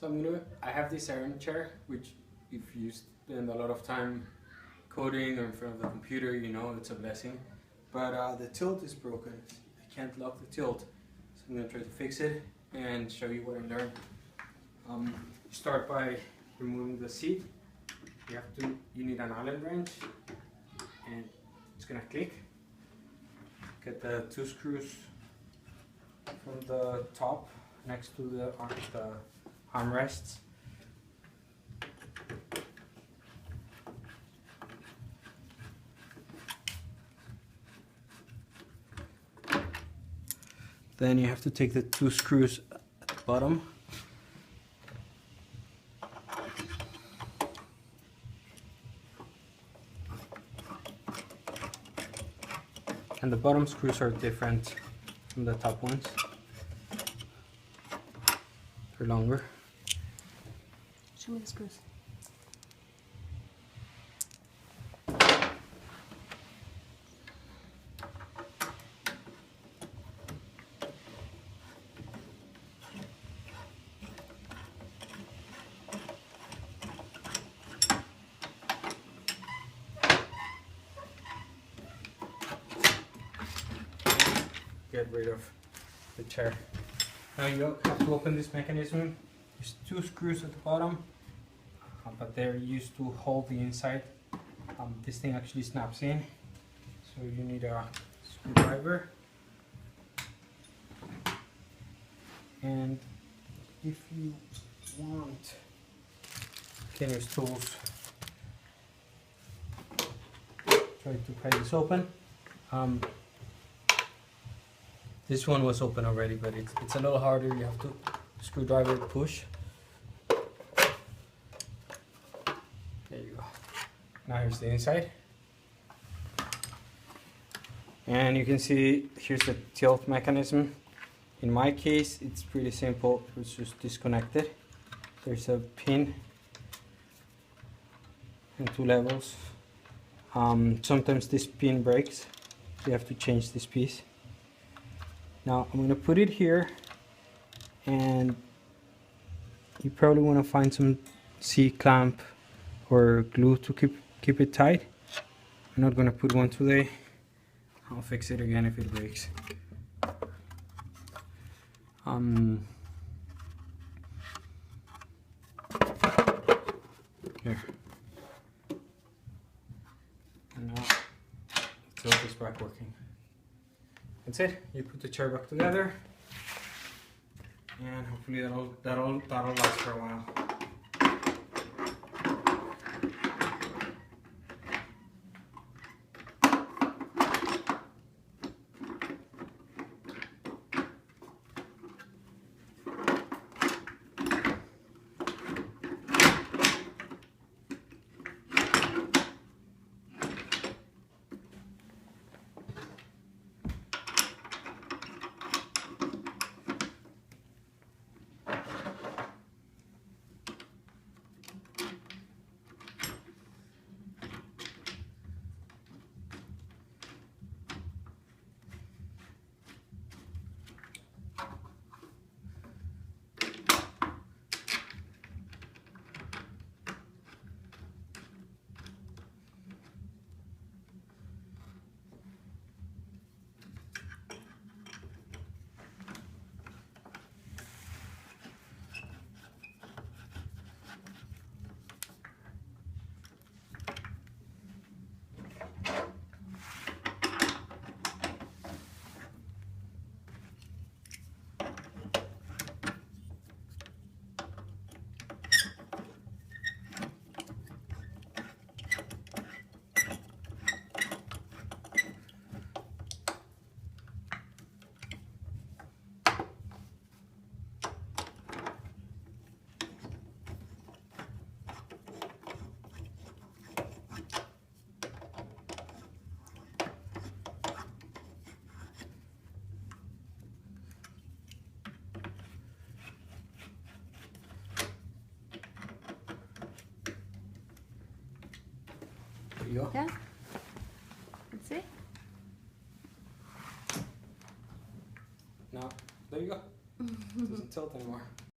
So I have this Aeron chair, which if you spend a lot of time coding or in front of the computer, you know it's a blessing. But the tilt is broken. I can't lock the tilt. So I'm gonna try to fix it and show you what I learned. Start by removing the seat. You need an Allen wrench and it's gonna click. Get the 2 screws from the top next to the armrests. Then you have to take the 2 screws at the bottom. And the bottom screws are different from the top ones. They're longer. Show me the screws. Get rid of the chair. Now you have to open this mechanism. There's 2 screws at the bottom, but they're used to hold the inside. This thing actually snaps in, so you need a screwdriver. And if you want, you can use tools. Try to pry this open. This one was open already, but it's a little harder. You have to screwdriver push. There you go. Now here's the inside. And you can see here's the tilt mechanism. In my case, it's pretty simple. It's just disconnected. There's a pin and 2 levels. Sometimes this pin breaks. You have to change this piece. Now I'm going to put it here, and you probably want to find some C-clamp or glue to keep it tight. I'm not going to put one today. I'll fix it again if it breaks. Here. And now the tilt is back working. That's it. You put the chair back together, and hopefully that'll last for a while. There you go. Yeah. Let's see. Now, there you go. It doesn't tilt anymore.